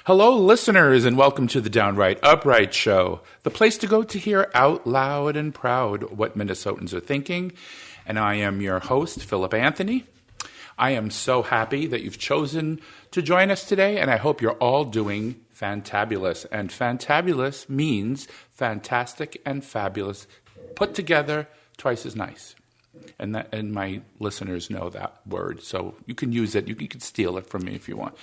Hello, listeners, and welcome to the Downright Upright Show, the place to go to hear out loud and proud what Minnesotans are thinking. And I am your host, Philip Anthony. I am so happy that you've chosen to join us today, and I hope you're all doing fantabulous. And fantabulous means fantastic and fabulous, put together twice as nice. And my listeners know that word, so you can use it. You can steal it from me if you want.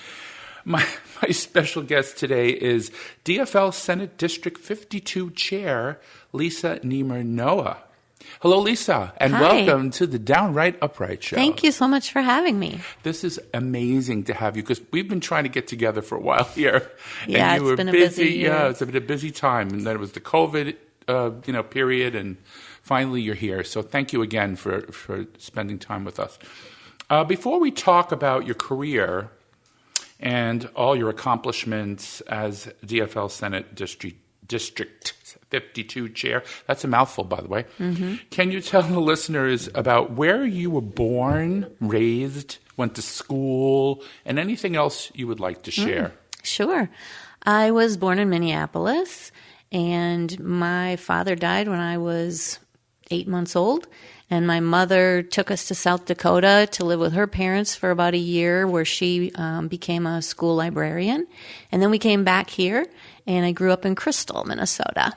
My special guest today is DFL Senate District 52 Chair, Lisa Nemer Noah. Hello, Lisa, and Hi. Welcome to the Downright Upright Show. Thank you so much for having me. This is amazing to have you because we've been trying to get together for a while here. Yeah, and you it's were been a busy year. Yeah, it's been a busy time, and then it was the COVID, period, and finally you're here. So thank you again for spending time with us. Before we talk about your career and all your accomplishments as DFL Senate District 52 Chair. That's a mouthful, by the way. Mm-hmm. Can you tell the listeners about where you were born, raised, went to school, and anything else you would like to share? Sure. I was born in Minneapolis, and my father died when I was 8 months old. And my mother took us to South Dakota to live with her parents for about a year, where she became a school librarian. And then we came back here, and I grew up in Crystal, Minnesota,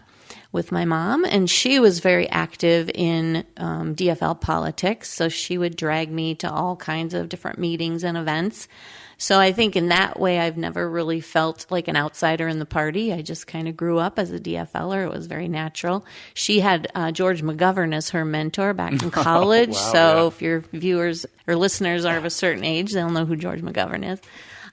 with my mom. And she was very active in DFL politics, so she would drag me to all kinds of different meetings and events. So I think in that way, I've never really felt like an outsider in the party. I just kind of grew up as a DFLer. It was very natural. She had George McGovern as her mentor back in college. Wow, so yeah. if your viewers or listeners are of a certain age, they'll know who George McGovern is.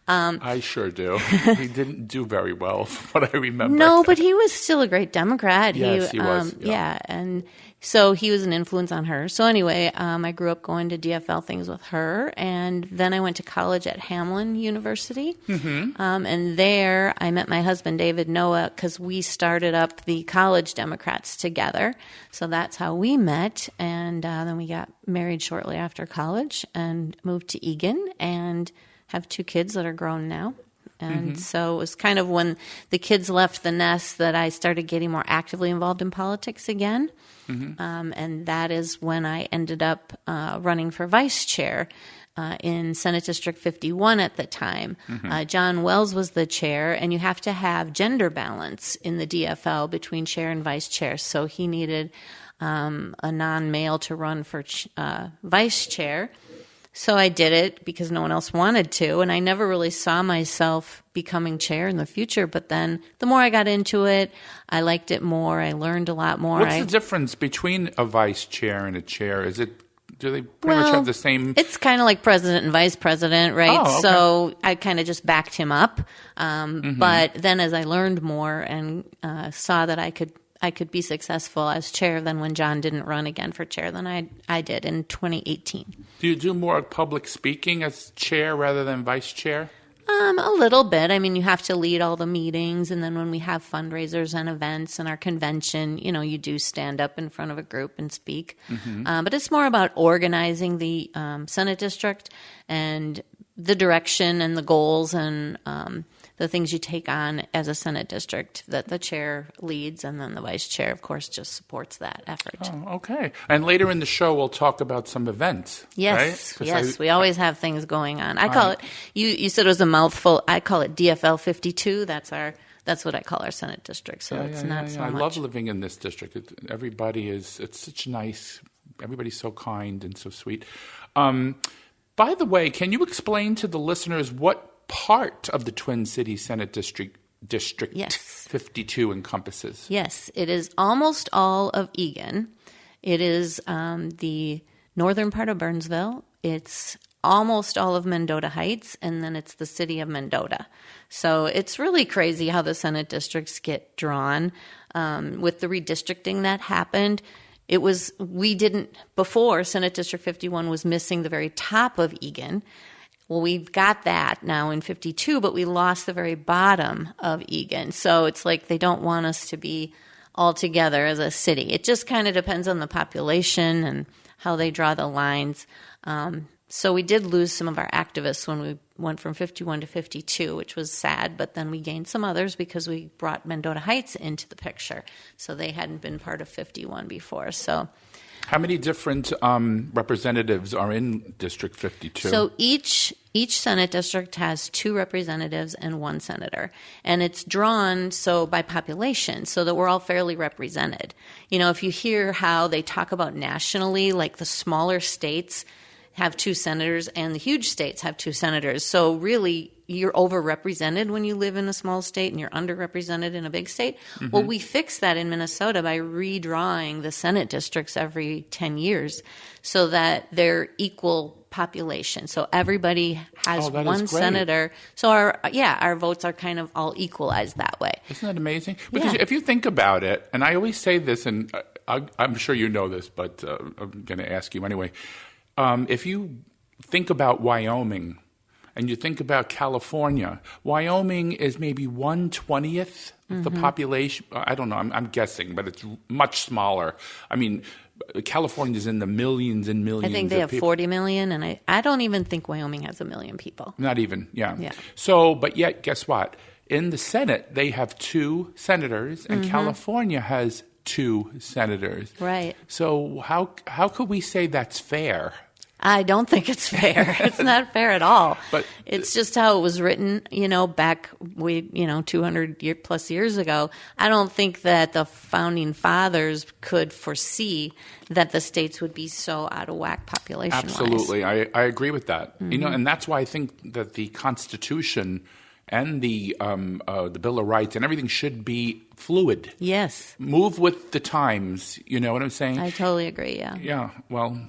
I sure do. He didn't do very well, from what I remember. No, but he was still a great Democrat. Yes, he was. Yeah, and so he was an influence on her. So anyway, I grew up going to DFL things with her, and then I went to college at Hamline University. Mm-hmm. And there I met my husband, David Noah, because we started up the College Democrats together. So that's how we met, and then we got married shortly after college and moved to Eagan, and have 2 kids that are grown now. And so it was kind of when the kids left the nest that I started getting more actively involved in politics again. Mm-hmm. And that is when I ended up running for vice chair in Senate District 51 at the time. Mm-hmm. John Wells was the chair, and you have to have gender balance in the DFL between chair and vice chair. So he needed a non-male to run for vice chair. So I did it because no one else wanted to, and I never really saw myself becoming chair in the future. But then the more I got into it, I liked it more. I learned a lot more. What's the difference between a vice chair and a chair? Do they pretty much have the same? It's kind of like president and vice president, right? Oh, okay. So I kind of just backed him up. But then as I learned more and saw that I could be successful as chair than when John didn't run again for chair than I did in 2018. Do you do more public speaking as chair rather than vice chair? A little bit. I mean, you have to lead all the meetings, and then when we have fundraisers and events and our convention, you do stand up in front of a group and speak. Mm-hmm. But it's more about organizing the Senate District and the direction and the goals and the things you take on as a Senate district that the chair leads, and then the vice chair, of course, just supports that effort. Oh, okay. And later in the show, we'll talk about some events. Yes, right? yes. We always have things going on. I call it, you said it was a mouthful, I call it DFL 52. That's what I call our Senate district. So it's not so much. I love living in this district. It's such nice, everybody's so kind and so sweet. By the way, can you explain to the listeners what part of the Twin Cities Senate District yes. 52 encompasses? Yes, it is almost all of Eagan. It is the northern part of Burnsville. It's almost all of Mendota Heights, and then it's the city of Mendota. So it's really crazy how the Senate districts get drawn. With the redistricting that happened, before Senate District 51 was missing the very top of Eagan. Well, we've got that now in 52, but we lost the very bottom of Eagan. So it's like they don't want us to be all together as a city. It just kind of depends on the population and how they draw the lines. So we did lose some of our activists when we went from 51 to 52, which was sad, but then we gained some others because we brought Mendota Heights into the picture. So they hadn't been part of 51 before. So how many different representatives are in District 52? So each Senate district has 2 representatives and 1 senator. And it's drawn so by population so that we're all fairly represented. You know, if you hear how they talk about nationally, like the smaller states have 2 senators and the huge states have 2 senators. So really, you're overrepresented when you live in a small state and you're underrepresented in a big state. Mm-hmm. Well, we fixed that in Minnesota by redrawing the Senate districts every 10 years so that they're equal population. So everybody has one senator. So our votes are kind of all equalized that way. Isn't that amazing? Because if you think about it, and I always say this, and I'm sure you know this, but I'm going to ask you anyway. If you think about Wyoming and you think about California, Wyoming is maybe 1/20th of the population. I don't know. I'm guessing, but it's much smaller. I mean, California's in the millions and millions. I think they have 40 million, and I don't even think Wyoming has 1 million people. Not even, yeah. So, but yet, guess what? In the Senate, they have 2 senators, and California has 2 senators. Right. So how could we say that's fair? I don't think it's fair. It's not fair at all. But it's just how it was written, back 200 plus years ago. I don't think that the founding fathers could foresee that the states would be so out of whack population-wise. Absolutely. I agree with that. Mm-hmm. And that's why I think that the Constitution and the Bill of Rights and everything should be fluid. Yes. Move with the times. You know what I'm saying? I totally agree, yeah. Yeah. Well,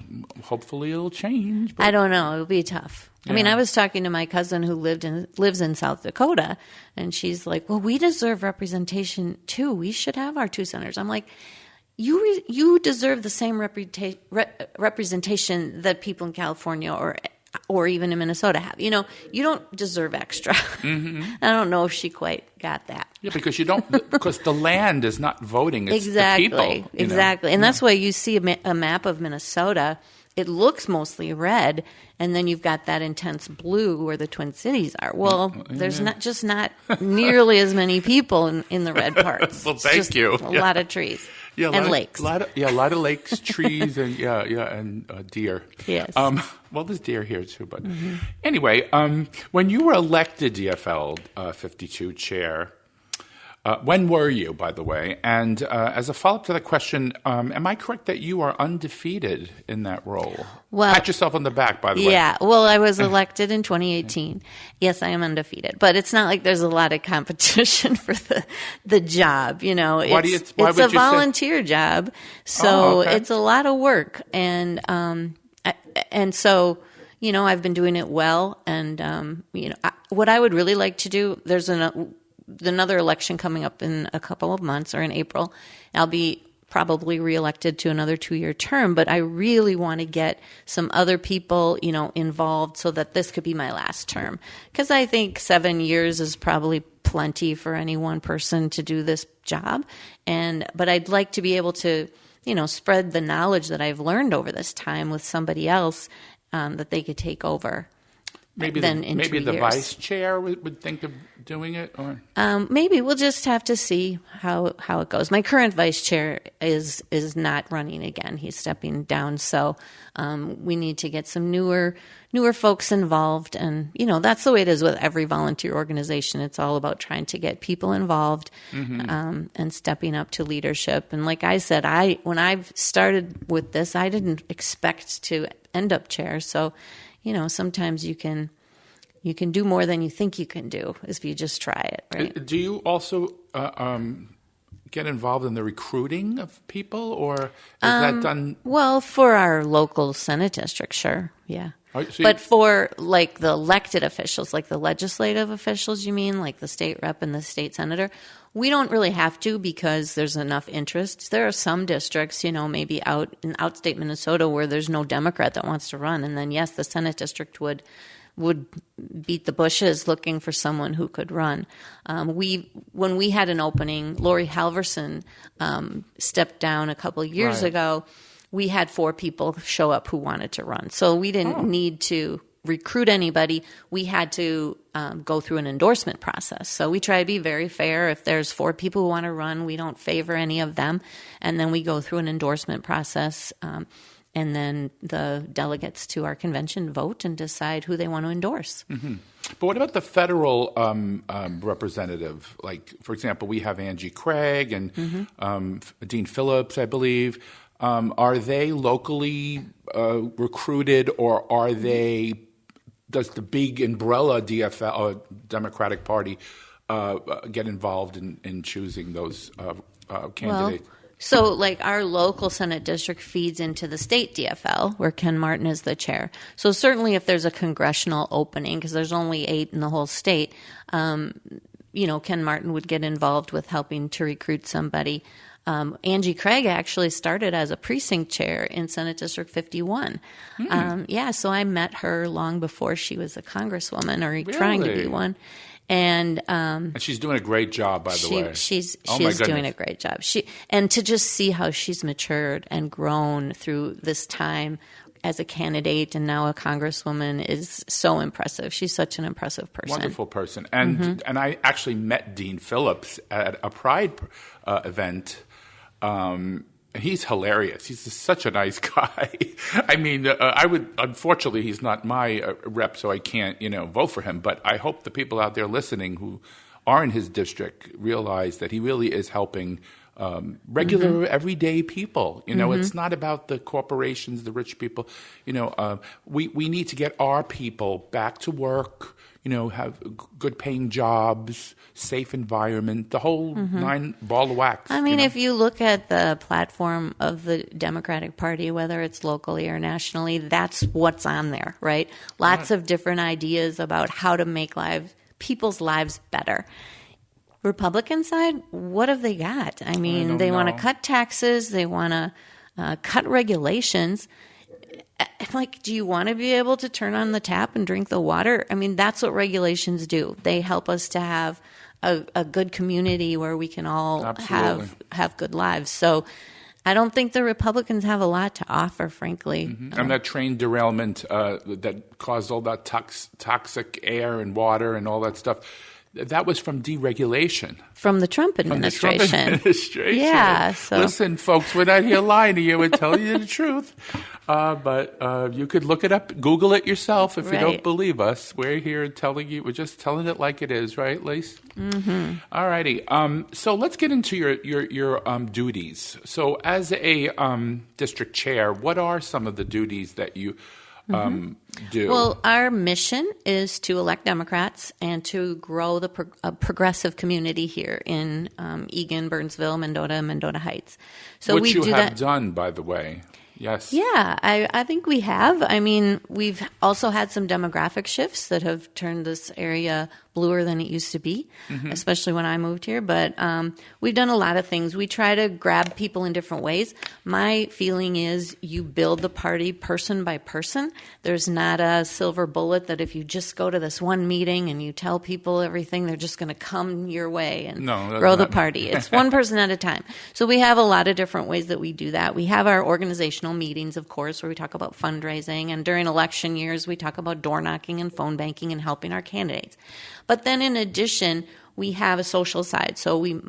hopefully it'll change. I don't know. It'll be tough. Yeah. I mean, I was talking to my cousin who lives in South Dakota, and she's like, well, we deserve representation too. We should have our 2 senators. I'm like, you deserve the same representation that people in California or even in Minnesota have. You don't deserve extra. Mm-hmm. I don't know if she quite got that. Yeah, because because the land is not voting, it's the people. Exactly. And that's why you see a map of Minnesota, it looks mostly red, and then you've got that intense blue where the Twin Cities are. Well, there's not nearly as many people in the red parts. Well, thank you. A lot of trees. Yeah, and lakes. A lot of lakes, trees, and and deer. Yes. Well, there's deer here too, but anyway, when you were elected DFL 52 chair, when were you, by the way? And as a follow-up to that question, am I correct that you are undefeated in that role? Well, pat yourself on the back, by the way. Yeah, well, I was elected in 2018. Yes, I am undefeated. But it's not like there's a lot of competition for the job, It's a volunteer job, so it's a lot of work. And so, I've been doing it well. And, what I would really like to do, there's another election coming up in a couple of months or in April. I'll be probably reelected to another 2-year term, but I really want to get some other people, involved so that this could be my last term. Because I think 7 years is probably plenty for any one person to do this job. But I'd like to be able to, spread the knowledge that I've learned over this time with somebody else that they could take over. Maybe the vice chair would think of doing it, or maybe we'll just have to see how it goes. My current vice chair is not running again; he's stepping down. So we need to get some newer folks involved, and that's the way it is with every volunteer organization. It's all about trying to get people involved and stepping up to leadership. And like I said, when I've started with this, I didn't expect to end up chair. So. Sometimes you can do more than you think you can do if you just try it, right? Do you also get involved in the recruiting of people, or is that done? Well, for our local Senate district, sure, yeah. But for like the elected officials, like the legislative officials, you mean, like the state rep and the state senator, we don't really have to because there's enough interest. There are some districts, maybe out in outstate Minnesota where there's no Democrat that wants to run. And then, yes, the Senate district would beat the bushes looking for someone who could run. When we had an opening, Lori Halverson stepped down a couple of years ago. we had 4 people show up who wanted to run. So we didn't need to recruit anybody. We had to go through an endorsement process. So we try to be very fair. If there's 4 people who want to run, we don't favor any of them. And then we go through an endorsement process. And then the delegates to our convention vote and decide who they want to endorse. Mm-hmm. But what about the federal representative? Like, for example, we have Angie Craig and Dean Phillips, I believe. Are they locally recruited, or are they? Does the big umbrella DFL Democratic Party get involved in choosing those candidates? So, like, our local Senate district feeds into the state DFL, where Ken Martin is the chair. So certainly if there's a congressional opening, because there's only 8 in the whole state, Ken Martin would get involved with helping to recruit somebody. Angie Craig actually started as a precinct chair in Senate District 51. So I met her long before she was a congresswoman or trying to be one. And she's doing a great job, by the way. She's doing a great job. And to just see how she's matured and grown through this time as a candidate and now a congresswoman is so impressive. She's such an impressive person. Wonderful person. And I actually met Dean Phillips at a Pride event. He's hilarious. He's such a nice guy. I mean, unfortunately, he's not my rep, so I can't, vote for him. But I hope the people out there listening who are in his district realize that he really is helping regular, everyday people. It's not about the corporations, the rich people. We need to get our people back to work, have good paying jobs, safe environment, the whole 9 ball of wax. I mean, if you look at the platform of the Democratic Party, whether it's locally or nationally, that's what's on there, right? Lots of different ideas about how to make people's lives better. Republican side, what have they got? I mean, they want to cut taxes. They want to cut regulations. Like, do you want to be able to turn on the tap and drink the water? I mean, that's what regulations do. They help us to have a good community where we can all have good lives. So I don't think the Republicans have a lot to offer, frankly. And that train derailment that caused all that toxic air and water and all that stuff, that was from deregulation. From the Trump administration. Yeah. So. Listen, folks, we're not here lying to you. We're telling you the truth. But you could look it up, Google it yourself if you don't believe us. We're here telling you. We're just telling it like it is, right, Lise? All righty. So let's get into your duties. So as a district chair, what are some of the duties that you do? Well, our mission is to elect Democrats and to grow the progressive community here in Eagan, Burnsville, Mendota Heights. So Which you have done, by the way. Yes. Yeah, I think we have. I mean, we've also had some demographic shifts that have turned this area bluer than it used to be, especially when I moved here. But we've done a lot of things. We try to grab people in different ways. My feeling is you build the party person by person. There's not a silver bullet that if you just go to this one meeting and you tell people everything, they're just going to come your way and grow the party. It's one person at a time. So we have a lot of different ways that we do that. We have our organizational meetings, of course, where we talk about fundraising. And during election years, we talk about door knocking and phone banking and helping our candidates. But then in addition, we have a social side. So we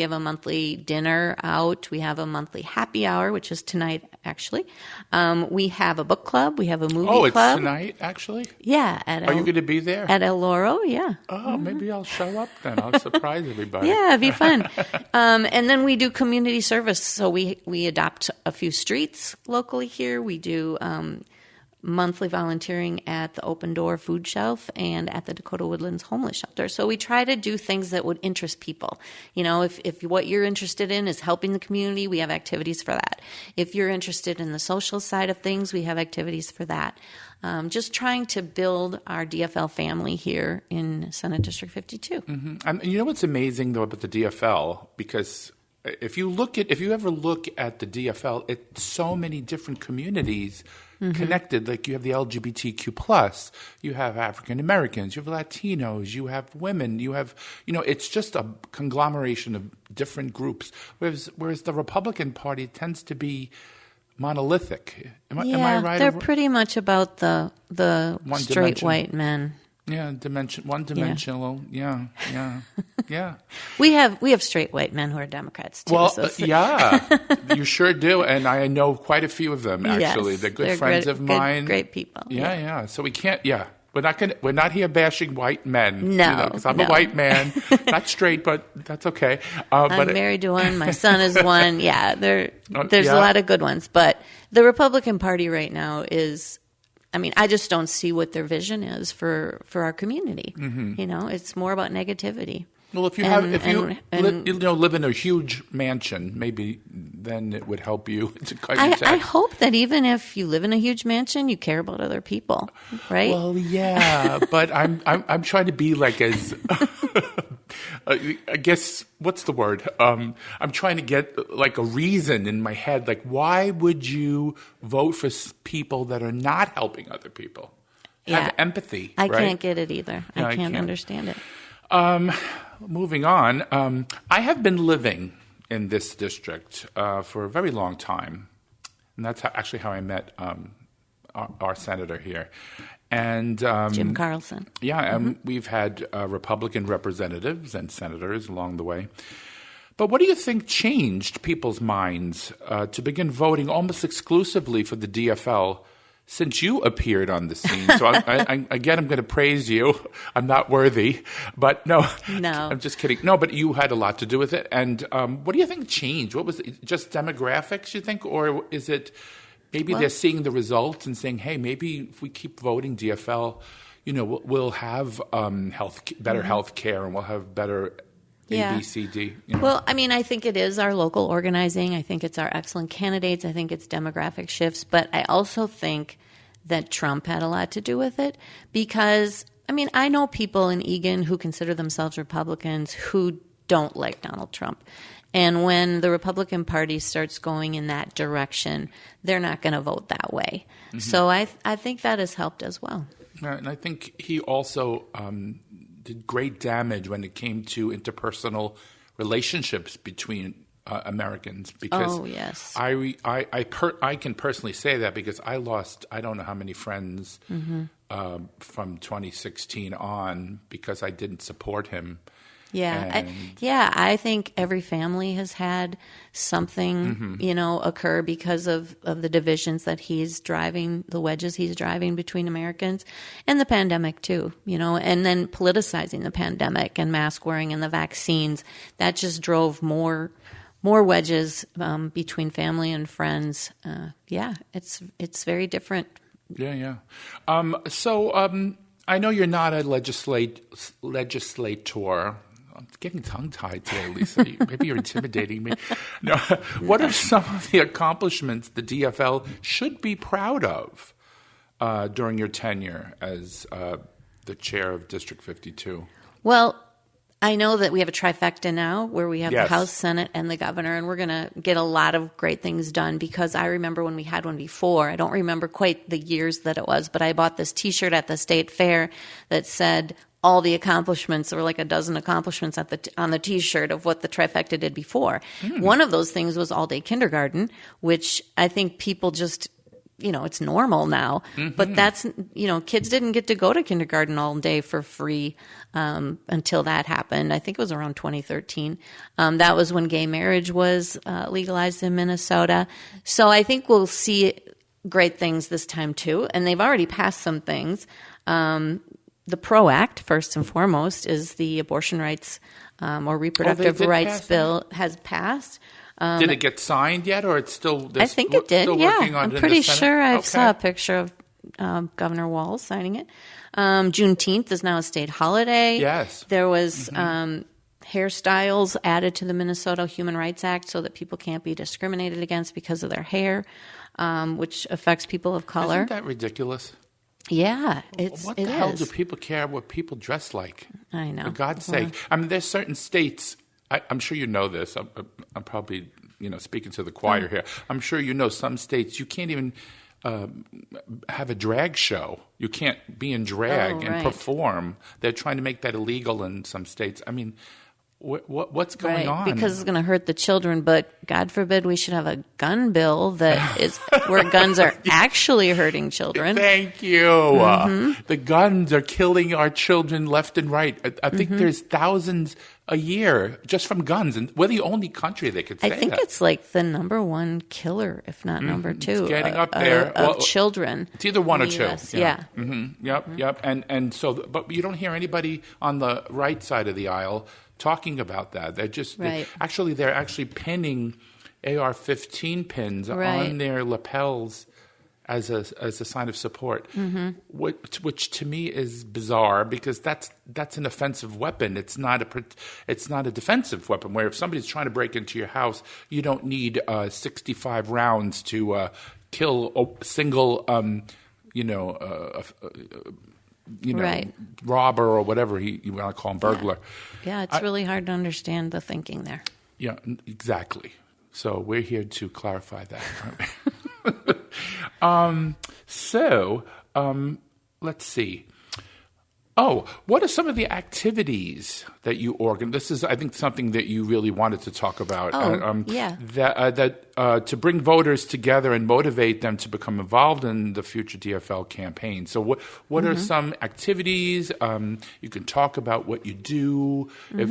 have a monthly dinner out. We have a monthly happy hour, which is tonight, actually. We have a book club. We have a movie club. Oh, it's tonight, actually? Yeah. Are you going to be there? At El Loro, yeah. Oh, maybe I'll show up then. I'll surprise everybody. Yeah, it'd be fun. And then we do community service. So we adopt a few streets locally here. We do monthly volunteering at the Open Door Food Shelf and at the Dakota Woodlands Homeless Shelter. So we try to do things that would interest people. If what you're interested in is helping the community, we have activities for that. If you're interested in the social side of things, we have activities for that. Just trying to build our DFL family here in Senate District 52. And you know what's amazing, though, about the DFL? Because if you ever look at the DFL, it's so many different communities connected. Like you have the LGBTQ plus, you have African Americans, you have Latinos, you have women, you have it's just a conglomeration of different groups. Whereas the Republican Party tends to be monolithic. Am I Yeah, right? they're pretty much about the One straight dimension. white men. Yeah, one-dimensional. Yeah. We have straight white men who are Democrats too. Well, so yeah, you sure do, and I know quite a few of them. Actually, yes, they're good friends of mine. Great people. Yeah. So we can't. Yeah, we're not here bashing white men. No, because I'm no. a white man, not straight, but that's okay. I'm married to one. My son is one. Yeah, there's yeah. a lot of good ones, but the Republican Party right now is. I mean, I just don't see what their vision is for our community. Mm-hmm. It's more about negativity. Well, if you live in a huge mansion, maybe then it would help you to cut your tax. I hope that even if you live in a huge mansion, you care about other people, right? Well, yeah, but I'm trying to be like as I guess what's the word? I'm trying to get like a reason in my head. Like, why would you vote for people that are not helping other people? Have empathy. I right? can't get it either. No, I can't understand it. Moving on, I have been living in this district for a very long time, and that's actually how I met our senator here. And Jim Carlson. Yeah, and we've had Republican representatives and senators along the way. But what do you think changed people's minds to begin voting almost exclusively for the DFL since you appeared on the scene? So again, I'm going to praise you. I'm not worthy, but no, I'm just kidding. No, but you had a lot to do with it. And what do you think changed? What was it? Just demographics, you think, or is it? Maybe they're seeing the results and saying, "Hey, maybe if we keep voting DFL, we'll have better health care and we'll have better A, B, C, D." Well, I mean, I think it is our local organizing. I think it's our excellent candidates. I think it's demographic shifts. But I also think that Trump had a lot to do with it because, I mean, I know people in Eagan who consider themselves Republicans who don't like Donald Trump. And when the Republican Party starts going in that direction, they're not going to vote that way. Mm-hmm. So I think that has helped as well. And I think he also did great damage when it came to interpersonal relationships between Americans. Because I can personally say that because I lost I don't know how many friends from 2016 on because I didn't support him. Yeah, I think every family has had something, occur because of the divisions that he's driving, the wedges he's driving between Americans, and the pandemic too, and then politicizing the pandemic and mask wearing and the vaccines. That just drove more wedges between family and friends. It's very different. Yeah. So I know you're not a legislator. I'm getting tongue-tied today, Lisa. Maybe you're intimidating me. No. What are some of the accomplishments the DFL should be proud of during your tenure as the chair of District 52? Well, I know that we have a trifecta now where we have the House, Senate, and the governor, and we're going to get a lot of great things done because I remember when we had one before. I don't remember quite the years that it was, but I bought this T-shirt at the state fair that said all the accomplishments. There were like a dozen accomplishments on the T-shirt of what the trifecta did before. One of those things was all-day kindergarten, which I think people just it's normal now, but that's, kids didn't get to go to kindergarten all day for free until that happened. I think it was around 2013. That was when gay marriage was legalized in Minnesota. So I think we'll see great things this time too. And they've already passed some things. The PRO Act, first and foremost, is the abortion rights or reproductive rights bill has passed. Did it get signed yet, or it's still? I think it did. I'm pretty sure I Okay. saw a picture of Governor Walz signing it. Juneteenth is now a state holiday. Yes, there was hairstyles added to the Minnesota Human Rights Act so that people can't be discriminated against because of their hair, which affects people of color. Isn't that ridiculous? Yeah, what the hell do people care what people dress like? I know. For God's sake. I mean, there's certain states, I'm sure you know this. I'm probably, speaking to the choir here. I'm sure you know some states you can't even have a drag show. You can't be in drag and perform. They're trying to make that illegal in some states. I mean, what's going on? Because it's going to hurt the children, but God forbid we should have a gun bill that is where guns are actually hurting children. Thank you. The guns are killing our children left and right. I think there's thousands a year just from guns, and we're the only country that could say that. I think it's like the number one killer, if not number two, it's getting up there. Of children. It's either one or two. Yeah. Yep. And so, but you don't hear anybody on the right side of the aisle talking about that. They're just they're actually pinning AR-15 pins on their lapels as a sign of support, which to me is bizarre because that's an offensive weapon. It's not a defensive weapon. Where if somebody's trying to break into your house, you don't need 65 rounds to kill a single robber or whatever you want to call him, burglar. Yeah, it's really hard to understand the thinking there. Yeah, exactly. So we're here to clarify that, aren't we? Let's see. Oh, what are some of the activities that you organize? This is, I think, something that you really wanted to talk about. To bring voters together and motivate them to become involved in the future DFL campaign. So, what are some activities? You can talk about what you do. If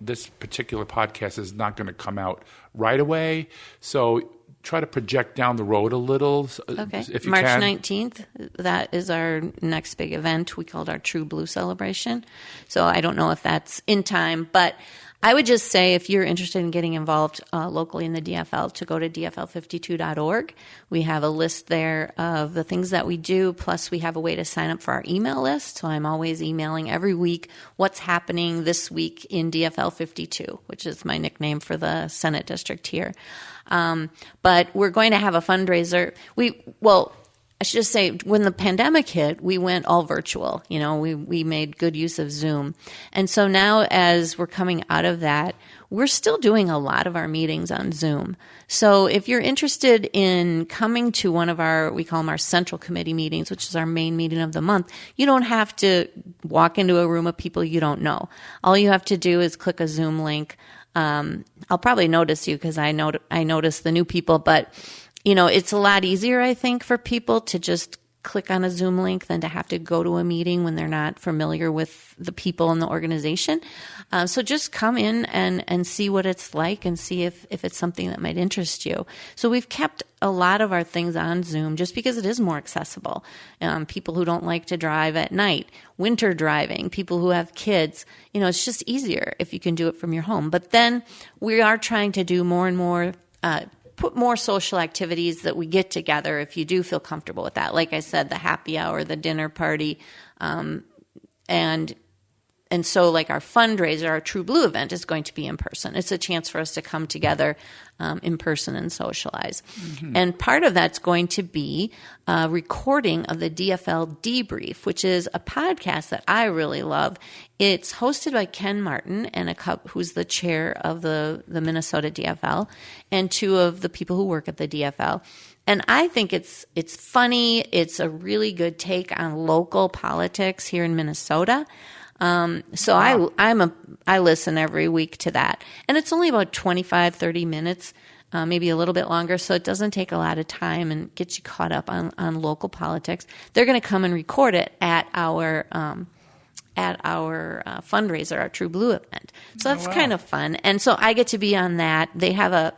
this particular podcast is not going to come out right away. So, try to project down the road a little, if you March can. 19th, that is our next big event. We called our True Blue celebration. So I don't know if that's in time, but I would just say if you're interested in getting involved locally in the DFL, to go to dfl52.org. We have a list there of the things that we do, plus we have a way to sign up for our email list. So I'm always emailing every week what's happening this week in DFL 52, which is my nickname for the Senate District here. But we're going to have a fundraiser. I should just say, when the pandemic hit, we went all virtual. We made good use of Zoom. And so now as we're coming out of that, we're still doing a lot of our meetings on Zoom. So if you're interested in coming to one of we call them our central committee meetings, which is our main meeting of the month, you don't have to walk into a room of people you don't know. All you have to do is click a Zoom link. I'll probably notice you because I notice the new people, but it's a lot easier, I think, for people to just click on a Zoom link than to have to go to a meeting when they're not familiar with the people in the organization. So just come in and see what it's like and see if it's something that might interest you. So we've kept a lot of our things on Zoom just because it is more accessible. People who don't like to drive at night, winter driving, people who have kids, it's just easier if you can do it from your home. But then we are trying to do more and more put more social activities that we get together if you do feel comfortable with that. Like I said, the happy hour, the dinner party, and so like our fundraiser, our True Blue event is going to be in person. It's a chance for us to come together in person and socialize. Mm-hmm. And part of that's going to be a recording of the DFL Debrief, which is a podcast that I really love. It's hosted by Ken Martin and who's the chair of the Minnesota DFL, and two of the people who work at the DFL. And I think it's funny. It's a really good take on local politics here in Minnesota. So wow. I listen every week to that, and it's only about 25, 30 minutes, maybe a little bit longer. So it doesn't take a lot of time and gets you caught up on local politics. They're going to come and record it at our fundraiser, our True Blue event. So that's kind of fun. And so I get to be on that. They have a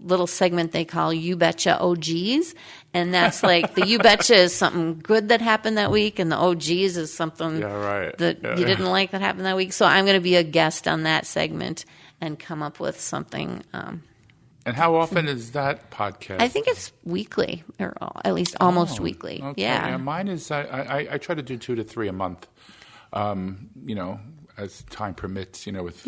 little segment they call You Betcha OGs. And that's like the You Betcha is something good that happened that week, and the OGs is something that you didn't like that happened that week. So I'm going to be a guest on that segment and come up with something. And how often is that podcast? I think it's weekly, or at least almost weekly. Okay. Yeah. Mine is, I try to do 2 to 3 a month, as time permits, with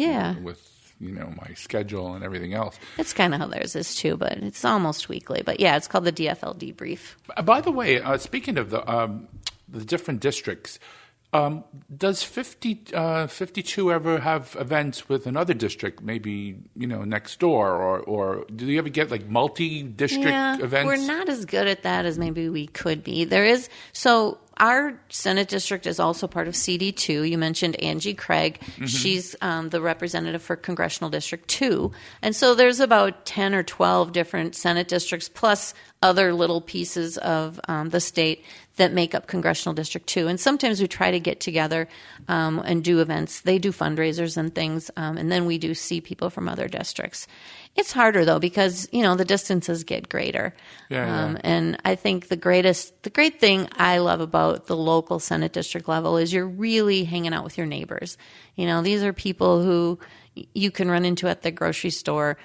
my schedule and everything else. It's kind of how theirs is too, but it's almost weekly. But yeah, it's called the DFL Debrief. By the way, speaking of the different districts, Does 52 ever have events with another district, maybe, next door? Or do you ever get like multi-district events? We're not as good at that as maybe we could be. There is, so our Senate district is also part of CD2. You mentioned Angie Craig. Mm-hmm. She's the representative for Congressional District 2. And so there's about 10 or 12 different Senate districts plus other little pieces of the state that make up Congressional District 2. And sometimes we try to get together and do events. They do fundraisers and things, and then we do see people from other districts. It's harder, though, because, the distances get greater. Yeah. And I think the great thing I love about the local Senate district level is you're really hanging out with your neighbors. These are people who you can run into at the grocery store.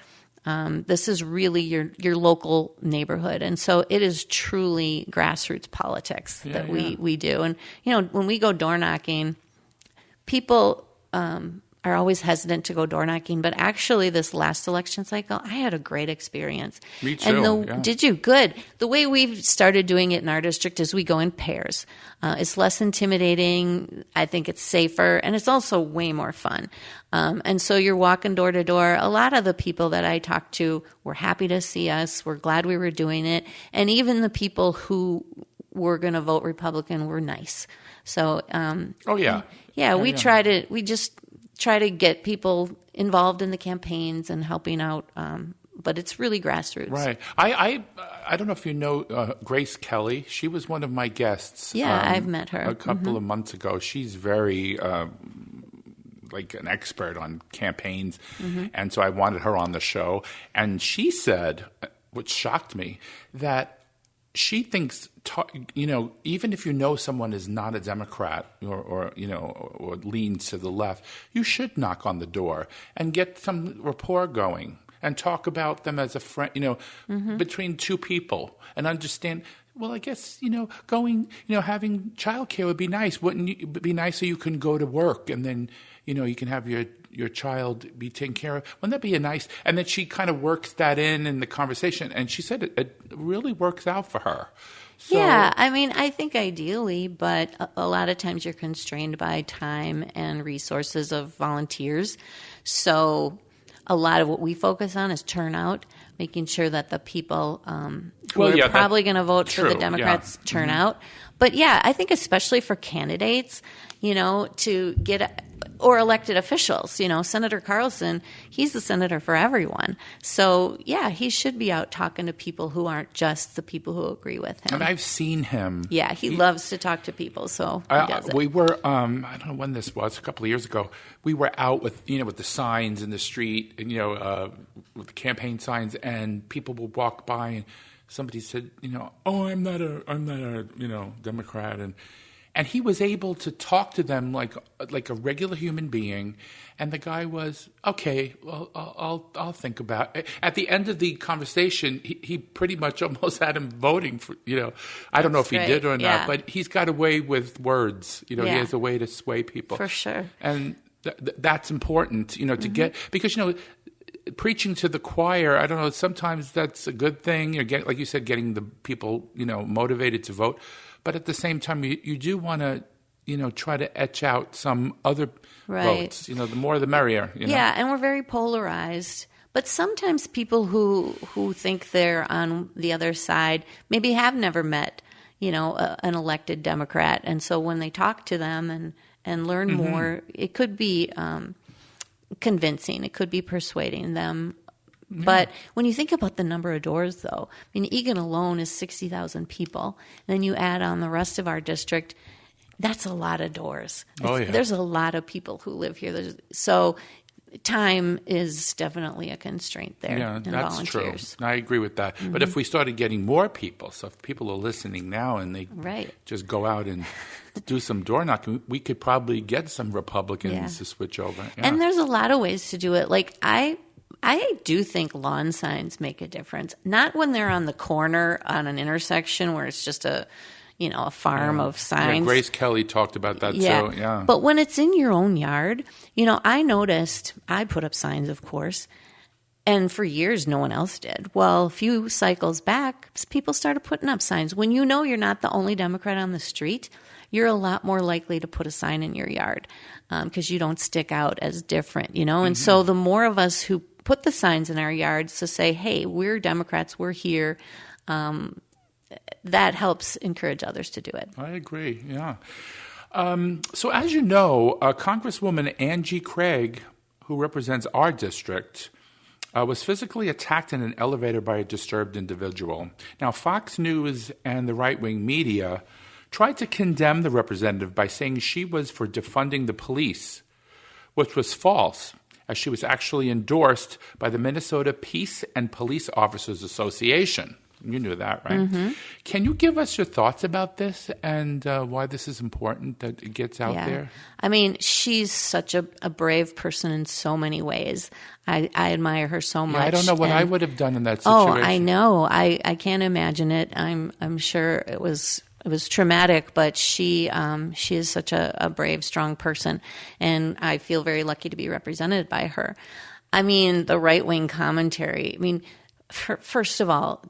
This is really your local neighborhood. And so it is truly grassroots politics that we do. And, when we go door knocking, people are always hesitant to go door knocking. But actually, this last election cycle, I had a great experience. Me too. Did you? Good. The way we've started doing it in our district is we go in pairs. It's less intimidating. I think it's safer. And it's also way more fun. And so you're walking door to door. A lot of the people that I talked to were happy to see us. We're glad we were doing it. And even the people who were going to vote Republican were nice. So, we just try to get people involved in the campaigns and helping out. But it's really grassroots. Right. I don't know if you know Grace Kelly. She was one of my guests. Yeah, I've met her. A couple of months ago. She's very like an expert on campaigns. Mm-hmm. And so I wanted her on the show. And she said, which shocked me, that she thinks, even if someone is not a Democrat or leans to the left, you should knock on the door and get some rapport going and talk about them as a friend, between two people and understand. Well, I guess, going, having childcare would be nice. Wouldn't it be nice so you can go to work and then, you can have your child be taken care of? Wouldn't that be a nice? And then she kind of works that in the conversation. And she said it really works out for her. So, yeah, I think ideally, but a lot of times you're constrained by time and resources of volunteers. So a lot of what we focus on is turnout, making sure that the people who are probably going to vote for the Democrats turn out. But I think especially for candidates, to get or elected officials, Senator Carlson, he's the senator for everyone. So, he should be out talking to people who aren't just the people who agree with him. And I've seen him. Yeah, he loves to talk to people, so he does it. We were, I don't know when this was, a couple of years ago, we were out with, with the signs in the street, and, with the campaign signs, and people would walk by, and somebody said, oh, I'm not a Democrat, and he was able to talk to them like a regular human being, and the guy was, okay, well, I'll think about it. At the end of the conversation, he pretty much almost had him voting for, I don't know if he did or not, but he's got a way with words, he has a way to sway people. For sure. And that's important, to get, because, preaching to the choir, I don't know, sometimes that's a good thing. You're like you said, getting the people, motivated to vote. But at the same time, you do want to, try to etch out some other votes. The more the merrier. Yeah, and we're very polarized. But sometimes people who think they're on the other side maybe have never met, an elected Democrat. And so when they talk to them and learn more, it could be convincing. It could be persuading them. Yeah. But when you think about the number of doors, though, Eagan alone is 60,000 people. And then you add on the rest of our district, that's a lot of doors. There's a lot of people who live here. So time is definitely a constraint there. Yeah, that's volunteers. True. I agree with that. Mm-hmm. But if we started getting more people, so if people are listening now and they just go out and do some door knocking, we could probably get some Republicans to switch over. Yeah. And there's a lot of ways to do it. Like I do think lawn signs make a difference. Not when they're on the corner on an intersection where it's just a farm of signs. Yeah, Grace Kelly talked about that too. Yeah. But when it's in your own yard, I noticed, I put up signs, of course. And for years, no one else did. Well, a few cycles back, people started putting up signs. When you know you're not the only Democrat on the street, you're a lot more likely to put a sign in your yard because you don't stick out as different, you know? And so the more of us who put the signs in our yards to say, hey, we're Democrats, we're here, that helps encourage others to do it. I agree, yeah. So as you know, Congresswoman Angie Craig, who represents our district, was physically attacked in an elevator by a disturbed individual. Now, Fox News and the right-wing media tried to condemn the representative by saying she was for defunding the police, which was false, as she was actually endorsed by the Minnesota Peace and Police Officers Association. You knew that, right? Mm-hmm. Can you give us your thoughts about this and why this is important that it gets out there? I mean, she's such a brave person in so many ways. I admire her so much. I don't know what I would have done in that situation. Oh, I know. I can't imagine it. I'm sure it was traumatic, but she is such a brave, strong person, and I feel very lucky to be represented by her. I mean, the right-wing commentary. I mean, first of all,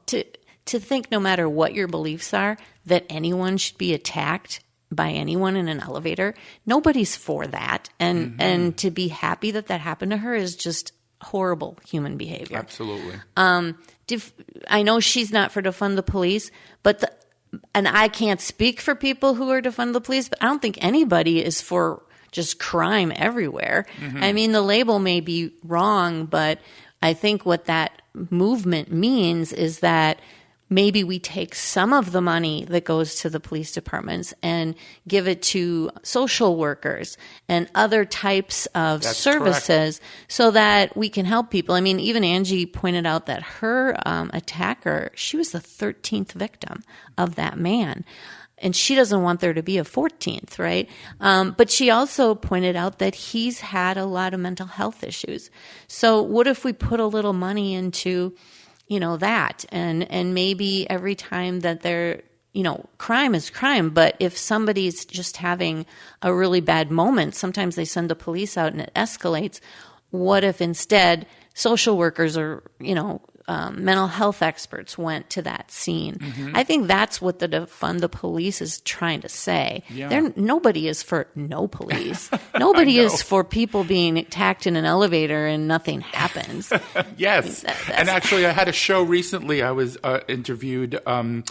to think no matter what your beliefs are, that anyone should be attacked by anyone in an elevator, nobody's for that. And to be happy that happened to her is just horrible human behavior. Absolutely. I know she's not for defund the police, and I can't speak for people who are defund the police, but I don't think anybody is for just crime everywhere. Mm-hmm. I mean, the label may be wrong, but I think what that movement means is that maybe we take some of the money that goes to the police departments and give it to social workers and other types of services so that we can help people. I mean, even Angie pointed out that her attacker, she was the 13th victim of that man. And she doesn't want there to be a 14th, right? But she also pointed out that he's had a lot of mental health issues. So what if we put a little money into, that, and maybe every time that they're, crime is crime, but if somebody's just having a really bad moment, sometimes they send the police out and it escalates. What if instead social workers or, mental health experts went to that scene? Mm-hmm. I think that's what the defund the police is trying to say. Yeah. Nobody is for no police. Nobody is for people being attacked in an elevator and nothing happens. Yes. And actually, I had a show recently. I was interviewed a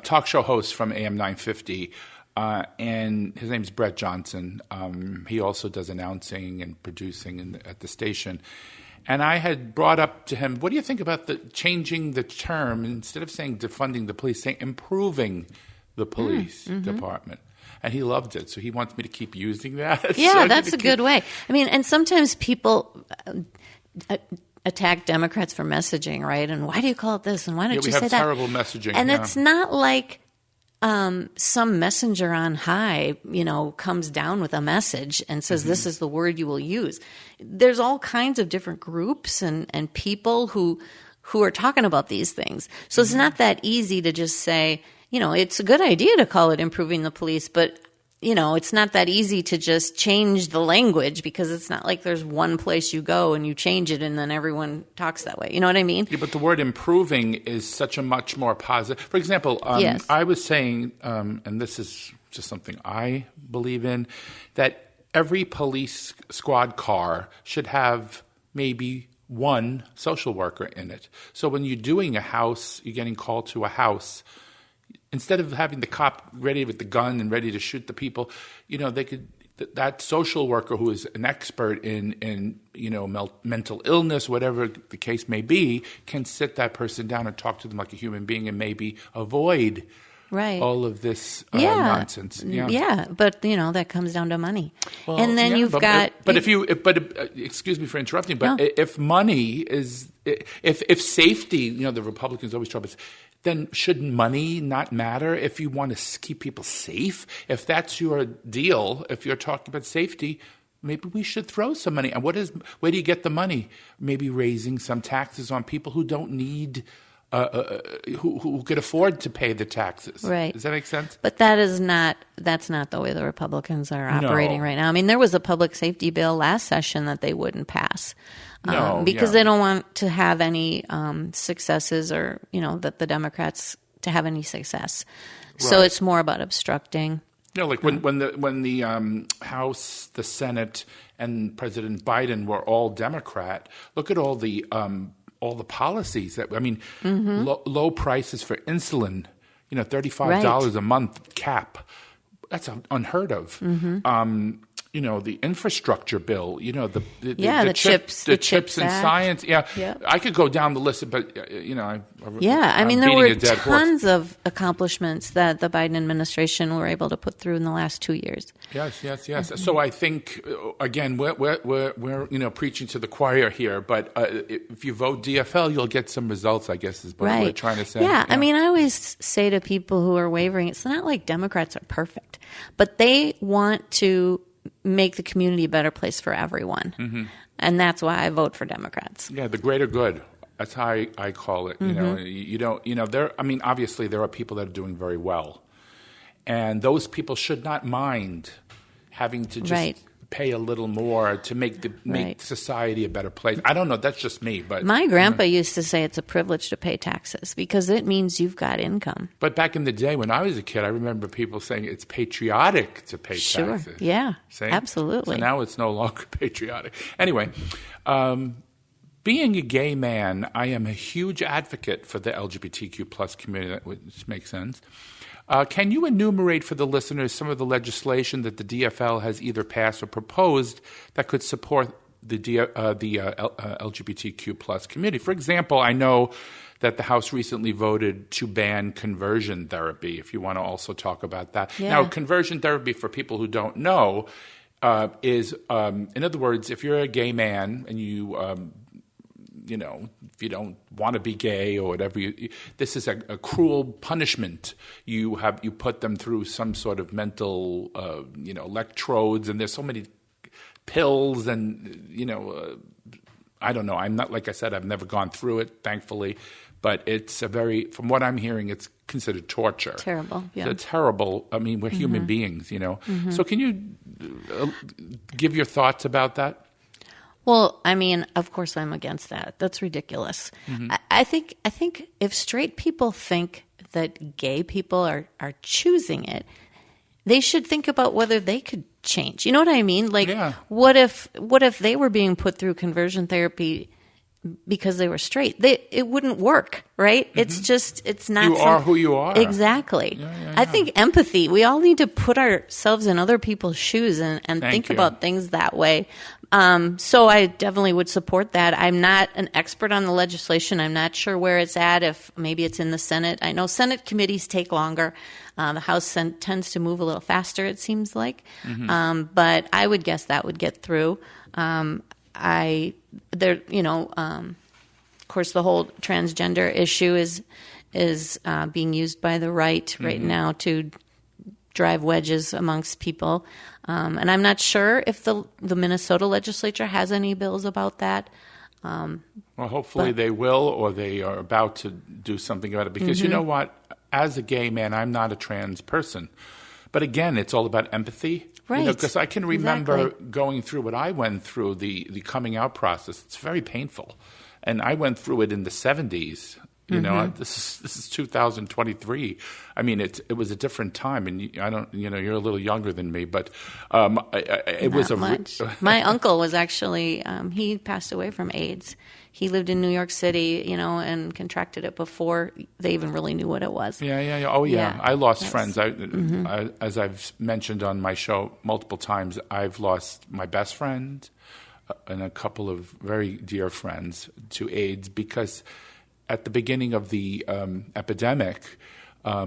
talk show host from AM 950. And his name's Brett Johnson. He also does announcing and producing at the station. And I had brought up to him, what do you think about changing the term, instead of saying defunding the police, saying improving the police department? And he loved it, so he wants me to keep using that. Yeah, so that's a good way. I mean, and sometimes people attack Democrats for messaging, right? And why do you call it this? And why don't you say that? We have terrible messaging. And it's not like some messenger on high, comes down with a message and says, this is the word you will use. There's all kinds of different groups and people who are talking about these things. So it's not that easy to just say, it's a good idea to call it improving the police, but it's not that easy to just change the language, because it's not like there's one place you go and you change it and then everyone talks that way. You know what I mean? Yeah, but the word improving is such a much more positive. For example, yes. I was saying, and this is just something I believe in, that every police squad car should have maybe one social worker in it. So when you're doing a house, you're getting called to a house, instead of having the cop ready with the gun and ready to shoot the people, they could, that social worker who is an expert in mental illness, whatever the case may be, can sit that person down and talk to them like a human being and maybe avoid all of this nonsense. Yeah, but that comes down to money. Well, and then excuse me for interrupting, but if money is, if safety, the Republicans always trouble us, then shouldn't money not matter if you want to keep people safe? If that's your deal, if you're talking about safety, maybe we should throw some money. And where do you get the money? Maybe raising some taxes on people who don't need who could afford to pay the taxes. Right. Does that make sense? But that's not the way the Republicans are operating right now. I mean, there was a public safety bill last session that they wouldn't pass because they don't want to have any successes, or that the Democrats to have any success. Right. So it's more about obstructing. Like when the House, the Senate, and President Biden were all Democrat. Look at all the policies low prices for insulin, $35 a month cap. That's unheard of. Mm-hmm. The infrastructure bill, the chips and science. Yeah. I could go down the list, but there were tons of accomplishments that the Biden administration were able to put through in the last 2 years. Yes. Mm-hmm. So I think again we're preaching to the choir here, but if you vote DFL, you'll get some results. I guess is what we're trying to say. Yeah, I mean, I always say to people who are wavering, it's not like Democrats are perfect, but they want to make the community a better place for everyone. Mm-hmm. And that's why I vote for Democrats. Yeah, the greater good. That's how I call it. Mm-hmm. Obviously there are people that are doing very well. And those people should not mind having to just pay a little more to make society a better place. I don't know, that's just me, but my grandpa used to say it's a privilege to pay taxes because it means you've got income. But back in the day when I was a kid, I remember people saying it's patriotic to pay taxes. Yeah. See? Absolutely. So now it's no longer patriotic. Anyway, being a gay man, I am a huge advocate for the LGBTQ plus community, which makes sense. Can you enumerate for the listeners some of the legislation that the DFL has either passed or proposed that could support the LGBTQ plus community? For example, I know that the House recently voted to ban conversion therapy, if you want to also talk about that. Yeah. Now, conversion therapy, for people who don't know, is, in other words, if you're a gay man and you if you don't want to be gay or whatever, this is a cruel punishment. You put them through some sort of mental, electrodes, and there's so many pills, and I don't know. I'm not, like I said, I've never gone through it, thankfully, but it's from what I'm hearing, it's considered torture. Terrible. Yeah. It's terrible. I mean, we're human beings, Mm-hmm. So can you give your thoughts about that? Well, I mean, of course I'm against that. That's ridiculous. Mm-hmm. I think if straight people think that gay people are choosing it, they should think about whether they could change. You know what I mean? Like, what if they were being put through conversion therapy because they were straight? It wouldn't work, right? Mm-hmm. It's not. You are who you are. Exactly. Yeah. I think empathy. We all need to put ourselves in other people's shoes and think about things that way. So I definitely would support that. I'm not an expert on the legislation. I'm not sure where it's at, if maybe it's in the Senate. I know Senate committees take longer. The House tends to move a little faster, it seems like. Mm-hmm. But I would guess that would get through. Of course, the whole transgender issue is being used by the right now to drive wedges amongst people. And I'm not sure if the Minnesota legislature has any bills about that. Well, hopefully they will, or they are about to do something about it. Because you know what? As a gay man, I'm not a trans person. But again, it's all about empathy. Right. Because I can remember going through what I went through, the coming out process. It's very painful. And I went through it in the 70s. This is 2023. I mean, it was a different time, and you're a little younger than me, but it was much. My uncle was actually he passed away from AIDS. He lived in New York City, and contracted it before they even really knew what it was. Yeah. Oh, yeah. I lost friends. As I've mentioned on my show multiple times, I've lost my best friend and a couple of very dear friends to AIDS because at the beginning of the epidemic,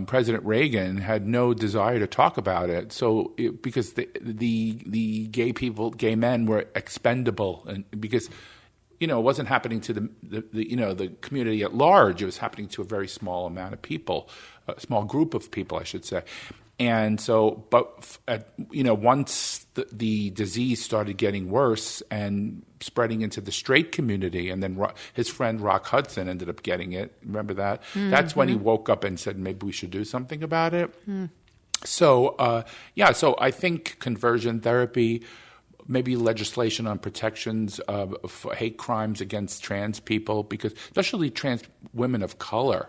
President Reagan had no desire to talk about it. So, because the gay men were expendable, and because it wasn't happening to the community at large, it was happening to a very small amount of people, a small group of people, I should say. And so, but once the disease started getting worse and spreading into the straight community, and then his friend Rock Hudson ended up getting it. Remember that? Mm-hmm. That's when he woke up and said, maybe we should do something about it. Mm. So, so I think conversion therapy, maybe legislation on protections for hate crimes against trans people, because especially trans women of color.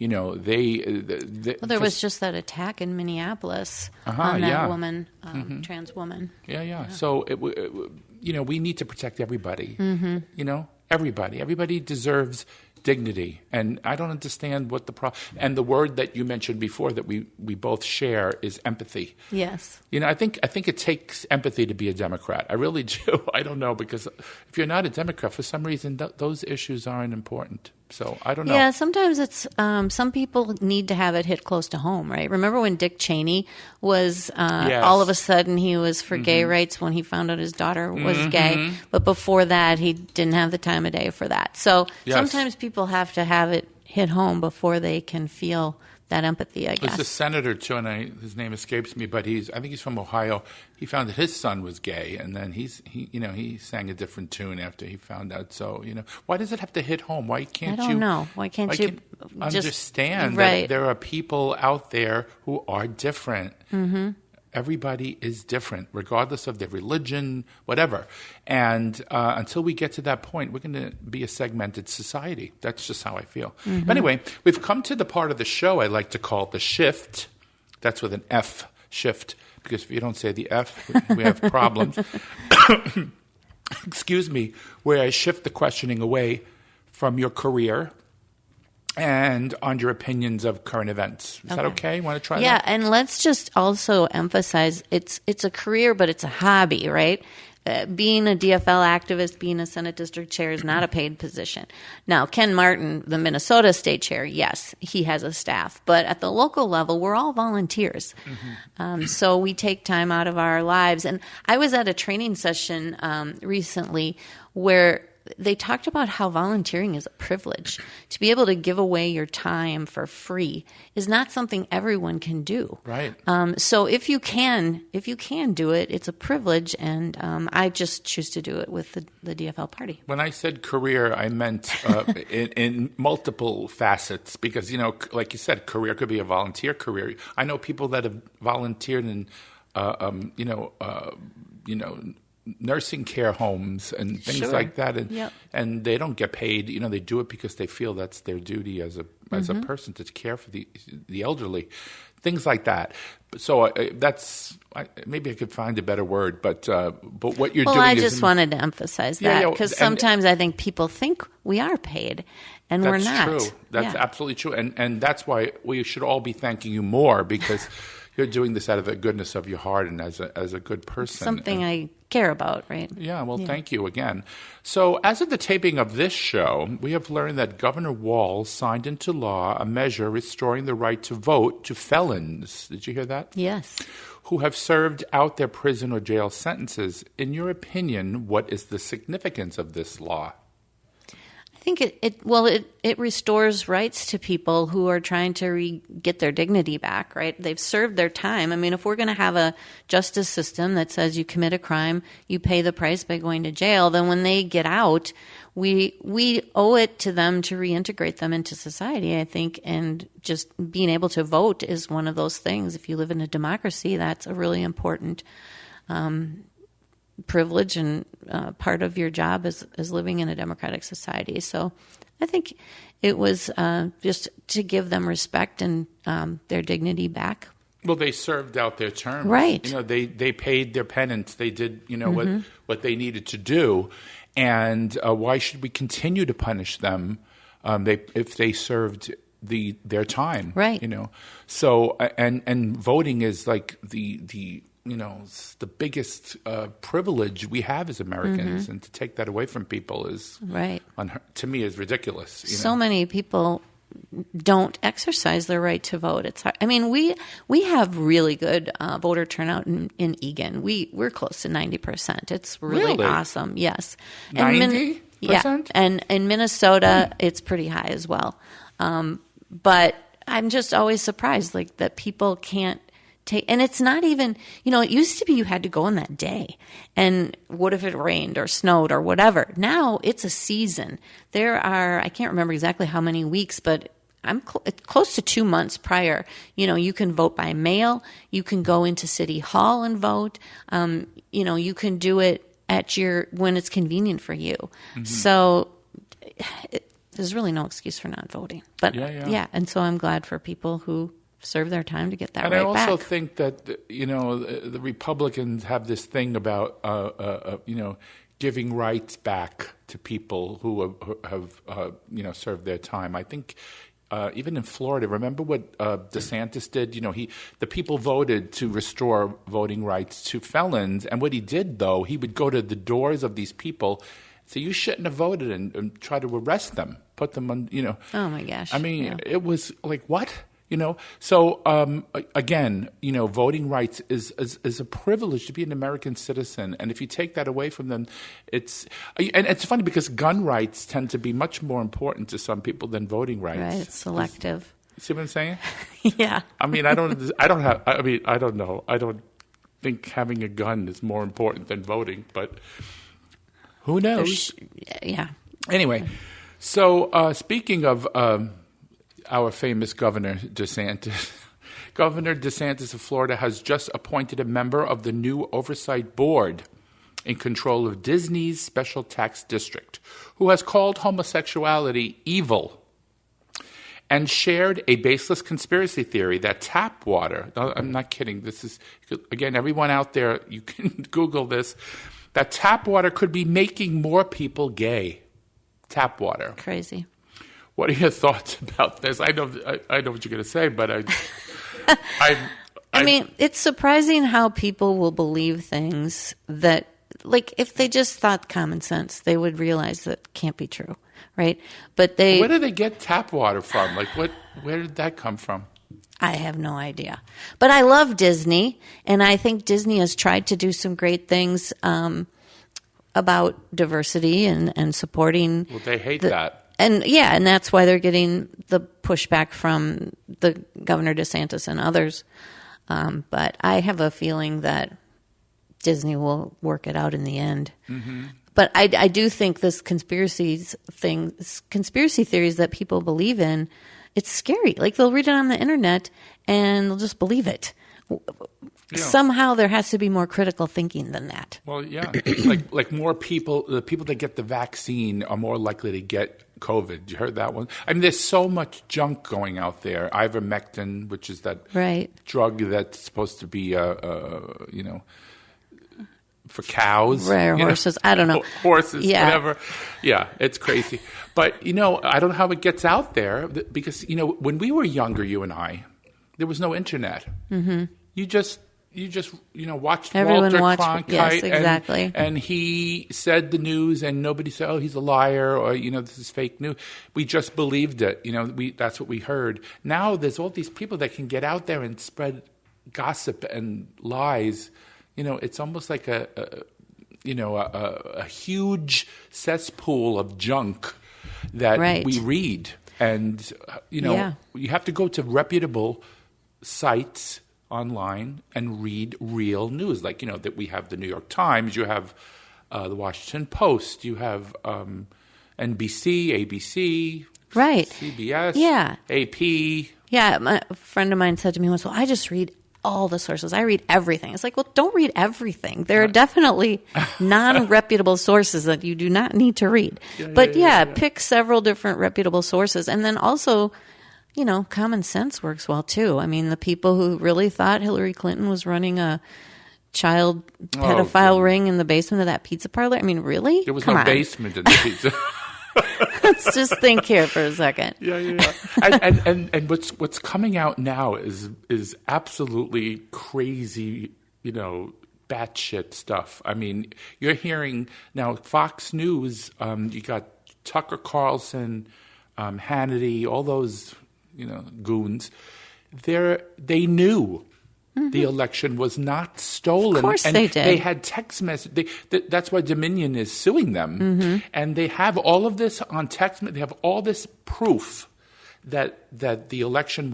There was just that attack in Minneapolis on that woman, trans woman. Yeah. So, we need to protect everybody. Mm-hmm. Everybody deserves dignity. And I don't understand what the problem. And the word that you mentioned before that we both share is empathy. Yes. I think it takes empathy to be a Democrat. I really do. I don't know, because if you're not a Democrat, for some reason, those issues aren't important. So I don't know. Yeah, sometimes it's some people need to have it hit close to home, right? Remember when Dick Cheney was all of a sudden he was for gay rights when he found out his daughter was gay, but before that he didn't have the time of day for that. So sometimes people have to have it hit home before they can feel that empathy, I guess. There's a senator too, and his name escapes me, but I think he's from Ohio. He found that his son was gay, and then he sang a different tune after he found out. So why does it have to hit home? Why can't I don't know. Why can't you just understand that there are people out there who are different? Mm-hmm. Everybody is different, regardless of their religion, whatever. And until we get to that point, we're going to be a segmented society. That's just how I feel. Mm-hmm. But anyway, we've come to the part of the show I like to call the shift. That's with an F, shift, because if you don't say the F, we have problems. Excuse me, where I shift the questioning away from your career and on your opinions of current events. Is that okay? You want to try that? Yeah, and let's just also emphasize it's a career, but it's a hobby, right? Being a DFL activist, being a Senate District chair is not a paid position. Now, Ken Martin, the Minnesota State Chair, yes, he has a staff. But at the local level, we're all volunteers. Mm-hmm. So we take time out of our lives. And I was at a training session recently where they talked about how volunteering is a privilege. To be able to give away your time for free is not something everyone can do. Right. So if you can do it, it's a privilege, and I just choose to do it with the DFL party. When I said career, I meant in multiple facets, because like you said, career could be a volunteer career. I know people that have volunteered in nursing care homes and things like that, and they don't get paid. They do it because they feel that's their duty as a person to care for the elderly, things like that. So maybe I could find a better word, but what you're doing. Well, I just wanted to emphasize that because sometimes I think people think we are paid, and we're not. That's true. That's absolutely true, and that's why we should all be thanking you more, because you're doing this out of the goodness of your heart and as a good person. Something I care about, right? Yeah, well, thank you again. So as of the taping of this show, we have learned that Governor Walz signed into law a measure restoring the right to vote to felons. Did you hear that? Yes. Who have served out their prison or jail sentences. In your opinion, what is the significance of this law? I think it restores rights to people who are trying to get their dignity back, right? They've served their time. I mean, if we're going to have a justice system that says you commit a crime, you pay the price by going to jail, then when they get out, we owe it to them to reintegrate them into society, I think, and just being able to vote is one of those things. If you live in a democracy, that's a really important privilege and part of your job is living in a democratic society. So I think it was just to give them respect and their dignity back. Well, they served out their terms. Right. They paid their penance. They did, what they needed to do. And why should we continue to punish them if they served their time? Right. So and voting is like the the biggest privilege we have as Americans, and to take that away from people is to me is ridiculous. So many people don't exercise their right to vote. It's hard. I mean, we have really good voter turnout in Egan. We're close to 90%. It's really awesome. Yes, 90%. Yeah, and in Minnesota, it's pretty high as well. But I'm just always surprised, that people can't and it's not even, it used to be you had to go on that day. And what if it rained or snowed or whatever? Now it's a season. There are, I can't remember exactly how many weeks, but it's close to 2 months prior. You can vote by mail. You can go into City Hall and vote. You can do it when it's convenient for you. Mm-hmm. So there's really no excuse for not voting. But and so I'm glad for people who serve their time to get that right back. And I also think that, the Republicans have this thing about, giving rights back to people who have served their time. I think even in Florida, remember what DeSantis did? The people voted to restore voting rights to felons. And what he did, though, he would go to the doors of these people, say, you shouldn't have voted, and try to arrest them, put them on, Oh, my gosh. I mean, It was like, what? So again, voting rights is a privilege to be an American citizen, and if you take that away from them, it's funny because gun rights tend to be much more important to some people than voting rights. Right, it's selective. See what I'm saying? Yeah. I mean, I don't know. I don't think having a gun is more important than voting, but who knows? Yeah. Anyway, so speaking of our famous Governor DeSantis. Governor DeSantis of Florida has just appointed a member of the new oversight board in control of Disney's Special Tax District, who has called homosexuality evil and shared a baseless conspiracy theory that tap water, I'm not kidding, this is, again, everyone out there, you can Google this, that tap water could be making more people gay. Tap water. Crazy. What are your thoughts about this? I know what you're going to say, but I mean, it's surprising how people will believe things that, like, if they just thought common sense, they would realize that can't be true, right? But where do they get tap water from? Like, where did that come from? I have no idea. But I love Disney, and I think Disney has tried to do some great things about diversity and supporting. Well, they hate that. And that's why they're getting the pushback from the Governor DeSantis and others. But I have a feeling that Disney will work it out in the end. Mm-hmm. But I do think this conspiracy theories that people believe in, it's scary. Like, they'll read it on the internet and they'll just believe it. Yeah. Somehow there has to be more critical thinking than that. Well, yeah. like more people, the people that get the vaccine are more likely to get COVID. You heard that one? I mean, there's so much junk going out there. Ivermectin, which is that drug that's supposed to be, for cows. Right, or horses. I don't know. Horses, whatever. Yeah, it's crazy. But, I don't know how it gets out there because, when we were younger, you and I, there was no internet. Mm-hmm. You just watched Walter Cronkite. Yes, exactly. And he said the news, and nobody said, "Oh, he's a liar," or this is fake news. We just believed it. That's what we heard. Now there's all these people that can get out there and spread gossip and lies. It's almost like a huge cesspool of junk that we read, and you have to go to reputable sites online and read real news, like that we have the New York Times, you have the Washington Post, you have NBC, ABC, CBS, AP. Yeah, a friend of mine said to me once, "Well, I just read all the sources. I read everything." It's like, well, don't read everything. There are definitely non-reputable sources that you do not need to read. Pick several different reputable sources, and then also, common sense works well, too. I mean, the people who really thought Hillary Clinton was running a child pedophile ring in the basement of that pizza parlor. I mean, really? There was no basement in the pizza. Let's just think here for a second. Yeah. And what's coming out now is absolutely crazy, batshit stuff. I mean, you're hearing now Fox News, you got Tucker Carlson, Hannity, all those goons, they knew the election was not stolen. Of course they did. They had text message. That's why Dominion is suing them. Mm-hmm. And they have all of this on text. They have all this proof that the election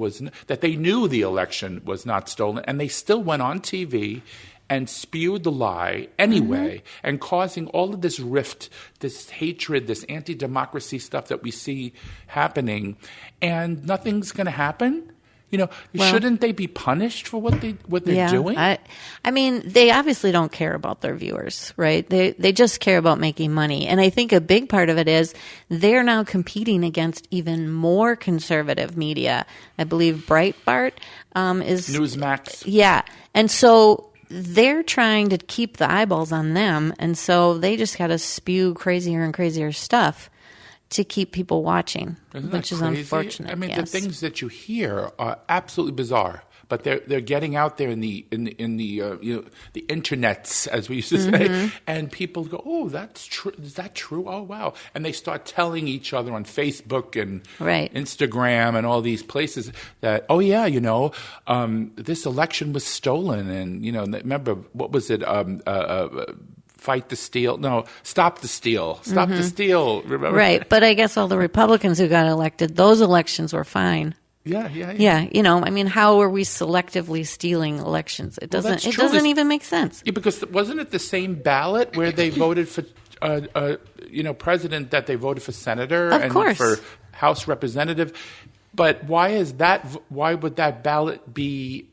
that they knew the election was not stolen, and they still went on TV and spewed the lie anyway, and causing all of this rift, this hatred, this anti-democracy stuff that we see happening, and nothing's going to happen. Shouldn't they be punished for what they're doing? I mean, they obviously don't care about their viewers, right? They just care about making money. And I think a big part of it is they're now competing against even more conservative media. I believe Breitbart is Newsmax. Yeah. And so they're trying to keep the eyeballs on them. And so they just got to spew crazier and crazier stuff to keep people watching, which is unfortunate. I mean, the things that you hear are absolutely bizarre, but they're getting out there in the the internets, as we used to say, and people go, "Oh, that's true. Is that true? Oh, wow!" And they start telling each other on Facebook and Instagram and all these places that, "Oh yeah, this election was stolen," and remember what was it? Fight the steal. No, stop the steal. Stop the steal. Remember? Right. But I guess all the Republicans who got elected, those elections were fine. Yeah. I mean, how are we selectively stealing elections? It doesn't. It doesn't even make sense. Yeah, because wasn't it the same ballot where they voted for, president that they voted for senator of course. For House representative? But why is that? Why would that ballot be,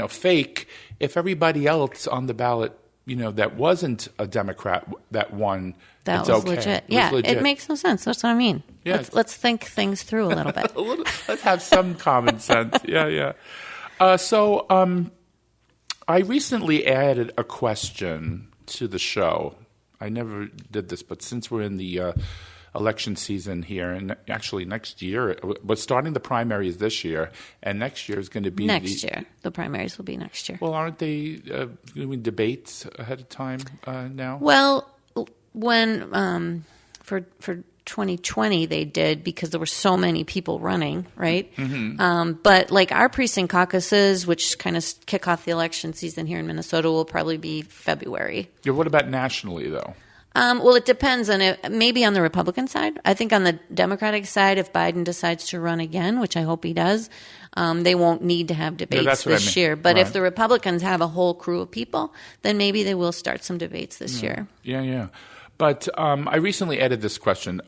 fake if everybody else on the ballot, that wasn't a Democrat that won? That was legit. It makes no sense. That's what I mean. Yeah. Let's think things through a little bit. Let's have some common sense. Yeah. So I recently added a question to the show. I never did this, but since we're in the election season here, and actually next year, we're starting the primaries this year, and next year is going to be next year. The primaries will be next year. Well, aren't they doing debates ahead of time now? Well, when for 2020 they did, because there were so many people running, right? But like our precinct caucuses, which kind of kick off the election season here in Minnesota, will probably be February. Yeah. What about nationally, though? Well, it depends on it. Maybe on the Republican side. I think on the Democratic side, if Biden decides to run again, which I hope he does, they won't need to have debates this year. But if the Republicans have a whole crew of people, then maybe they will start some debates this year. Yeah. But I recently added this question.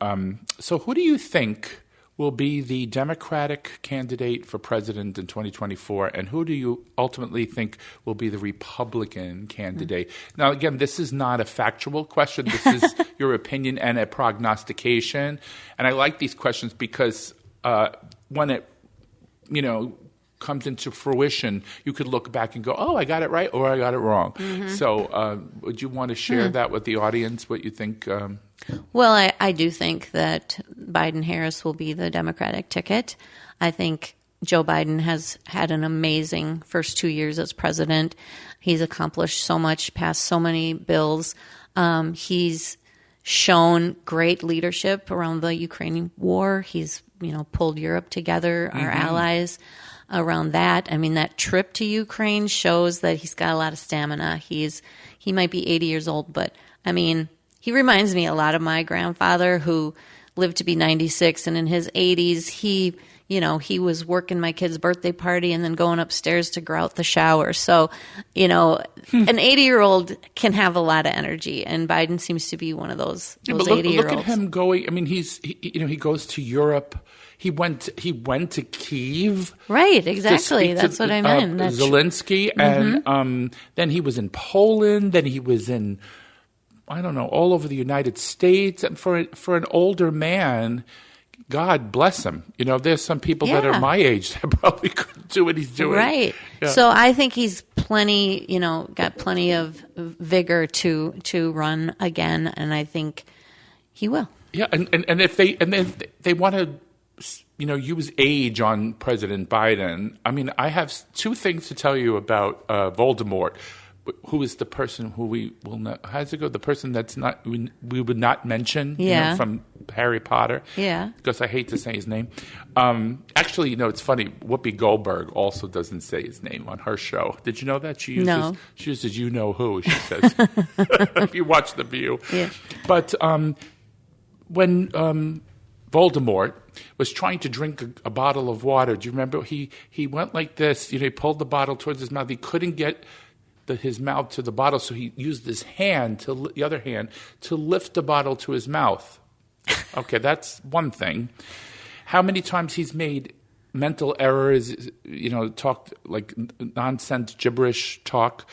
So who do you think will be the Democratic candidate for president in 2024, and who do you ultimately think will be the Republican candidate? Now, again, this is not a factual question. This is your opinion and a prognostication. And I like these questions because when it, comes into fruition, you could look back and go, oh, I got it right or I got it wrong. So would you want to share that with the audience, what you think? Well, I do think that Biden-Harris will be the Democratic ticket. I think Joe Biden has had an amazing first 2 years as president. He's accomplished so much, passed so many bills. He's shown great leadership around the Ukraine war. He's, pulled Europe together, our allies around that. I mean, that trip to Ukraine shows that he's got a lot of stamina. He might be 80 years old, but I mean, he reminds me a lot of my grandfather who lived to be 96, and in his 80s, he was working my kid's birthday party and then going upstairs to grout the shower. So, an 80-year-old can have a lot of energy, and Biden seems to be one of those 80-year-olds. Look at him going. I mean, he goes to Europe. He went to Kyiv. Right, exactly. That's what I meant. Zelensky, and then he was in Poland. Then he was in, I don't know, all over the United States. And for an older man, God bless him. There's some people that are my age that probably couldn't do what he's doing. Right. Yeah. So I think he's got plenty of vigor to run again, and I think he will. Yeah, and if they want to, use age on President Biden. I mean, I have two things to tell you about Voldemort, who is the person who we will not. How's it go? The person that's not we would not mention. From Harry Potter. Yeah. Because I hate to say his name. Actually, it's funny. Whoopi Goldberg also doesn't say his name on her show. Did you know that? She uses you know who, she says. If you watch The View. Yeah. But when Voldemort was trying to drink a bottle of water. Do you remember? He went like this. He pulled the bottle towards his mouth. He couldn't get his mouth to the bottle, so he used his hand, the other hand, to lift the bottle to his mouth. Okay, that's one thing. How many times he's made mental errors, talked like nonsense, gibberish talk.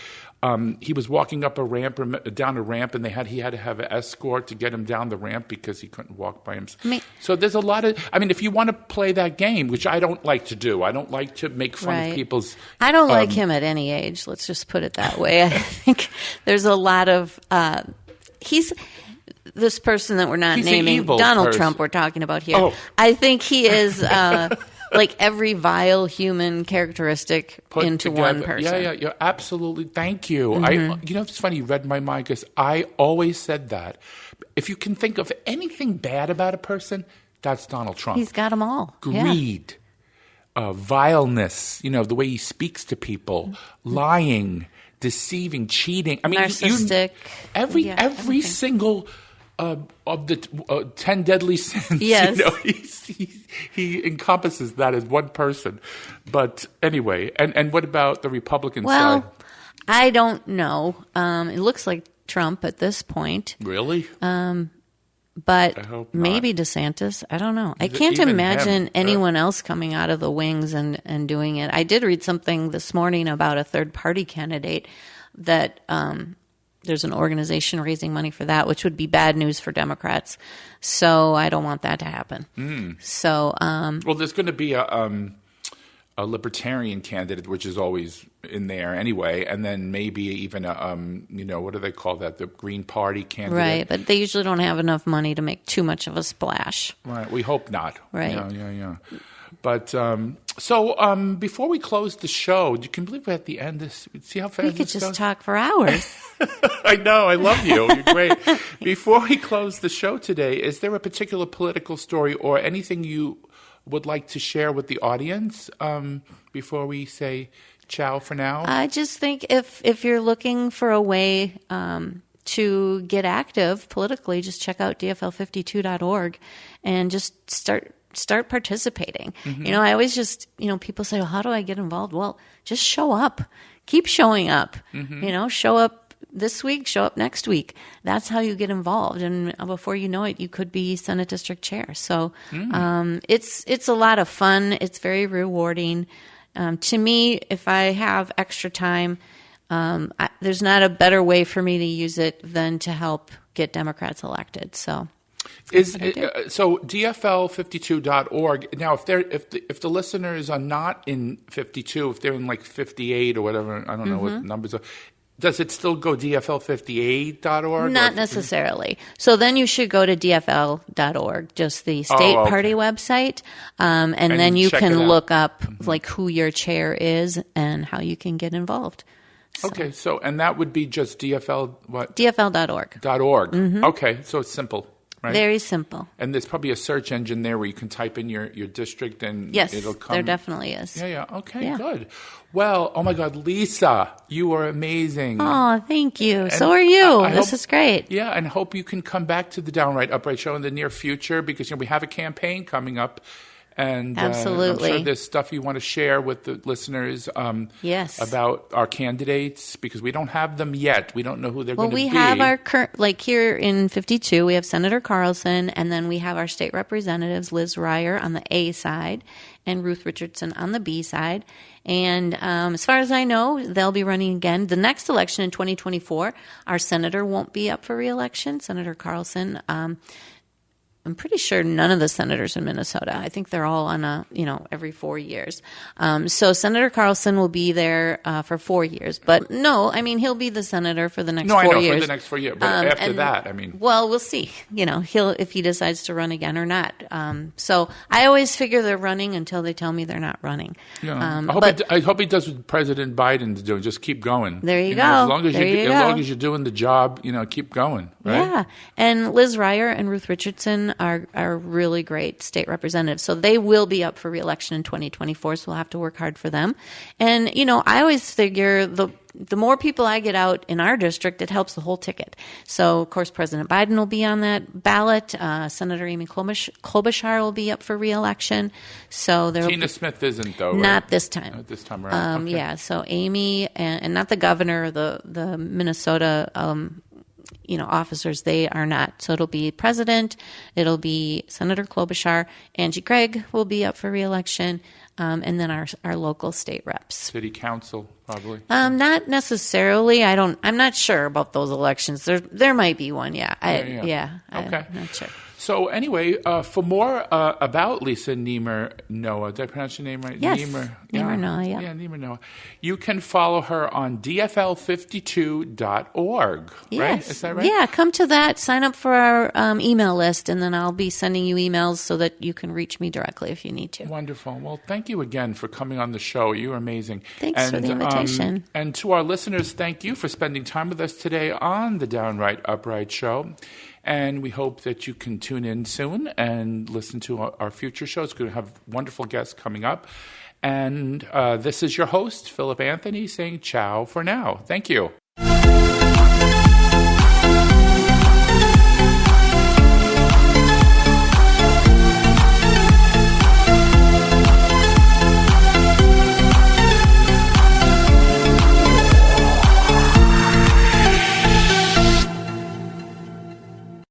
He was walking up a ramp or down a ramp, and he had to have an escort to get him down the ramp because he couldn't walk by himself. So there's a lot of. I mean, if you want to play that game, which I don't like to do, I don't like to make fun of people's. I don't like him at any age. Let's just put it that way. I think there's a lot of. He's this person that we're not naming, Donald Trump. We're talking about here. Oh. I think he is. Like every vile human characteristic put into together. One person. Yeah, absolutely. Thank you. Mm-hmm. It's funny. You read my mind because I always said that. If you can think of anything bad about a person, that's Donald Trump. He's got them all. Greed, vileness. The way he speaks to people, lying, deceiving, cheating. I mean, narcissistic. Every single. Of the 10 deadly sins, yes. He encompasses that as one person. But anyway, and what about the Republican side? Well, I don't know. It looks like Trump at this point. Really? But maybe DeSantis. I don't know. I can't imagine anyone else coming out of the wings and doing it. I did read something this morning about a third-party candidate that there's an organization raising money for that, which would be bad news for Democrats. So I don't want that to happen. So, well, there's going to be a libertarian candidate, which is always in there anyway, and then maybe even what do they call that? The Green Party candidate, right? But they usually don't have enough money to make too much of a splash. Right. We hope not. Right. Yeah. But so before we close the show, you can believe we're at the end. See how fast we could this just goes? Talk for hours. I know. I love you. You're great. Before we close the show today, is there a particular political story or anything you would like to share with the audience before we say ciao for now? I just think if you're looking for a way to get active politically, just check out DFL52.org and just start participating. Mm-hmm. I always just, people say, well, how do I get involved? Well, just show up. Keep showing up. Mm-hmm. Show up this week, show up next week. That's how you get involved. And before you know it, you could be Senate District Chair. So it's a lot of fun. It's very rewarding. To me, if I have extra time, there's not a better way for me to use it than to help get Democrats elected. So so DFL52.org. Now, if the listeners are not in 52, if they're in like 58 or whatever, I don't know what numbers are. Does it still go DFL58.org? Not necessarily. So then you should go to DFL.org, just the state party website, and then you can look up like who your chair is and how you can get involved. So. Okay, so and that would be just DFL what? DFL.org. .org. Mm-hmm. Okay, so it's simple. Right? Very simple. And there's probably a search engine there where you can type in your district and it'll come. There definitely is. Yeah. Okay, good. Well, oh my God, Lisa, you are amazing. Oh, thank you. And so are you. This is great. Yeah, and hope you can come back to the Downright Upright Show in the near future because we have a campaign coming up. And absolutely. I'm sure there's stuff you want to share with the listeners about our candidates because we don't have them yet. We don't know who they're going to be. Well, we have our current, like here in 52, we have Senator Carlson, and then we have our state representatives, Liz Ryer on the A side and Ruth Richardson on the B side. And as far as I know, they'll be running again. The next election in 2024, our senator won't be up for re-election, Senator Carlson. I'm pretty sure none of the senators in Minnesota. I think they're all on every 4 years. So Senator Carlson will be there for 4 years. But no, I mean, he'll be the senator for the next 4 years. No, I know, for the next 4 years. But after that, I mean. Well, we'll see. If he decides to run again or not. So I always figure they're running until they tell me they're not running. Yeah. I hope he does what President Biden's doing. Just keep going. There you go. As long as you're doing the job, keep going. Right? Yeah. And Liz Ryer and Ruth Richardson Jen are really great state representatives. So they will be up for re-election in 2024, so we'll have to work hard for them. And, I always figure the more people I get out in our district, it helps the whole ticket. So, of course, President Biden will be on that ballot. Senator Amy Klobuchar will be up for re-election. So Tina Smith isn't, though, right? Not this time. Not this time around. Okay. Yeah, so Amy and not the governor, the Minnesota officers, they are not. So it'll be President, it'll be Senator Klobuchar, Angie Craig will be up for re-election, and then our local state reps. City council, probably. Not necessarily. I'm not sure about those elections. There might be one. Yeah. Okay. I'm not sure. So anyway, for more about Lisa Nemer Noah, did I pronounce your name right? Yes. Nemer Noah, yeah. Yeah, Nemer Noah. You can follow her on DFL52.org, Yes. right? Is that right? Yeah, come to that, sign up for our email list, and then I'll be sending you emails so that you can reach me directly if you need to. Wonderful. Well, thank you again for coming on the show. You're amazing. Thanks for the invitation. And to our listeners, thank you for spending time with us today on the Downright Upright Show. And we hope that you can tune in soon and listen to our future shows. We're going to have wonderful guests coming up. And this is your host, Philip Anthony, saying ciao for now. Thank you.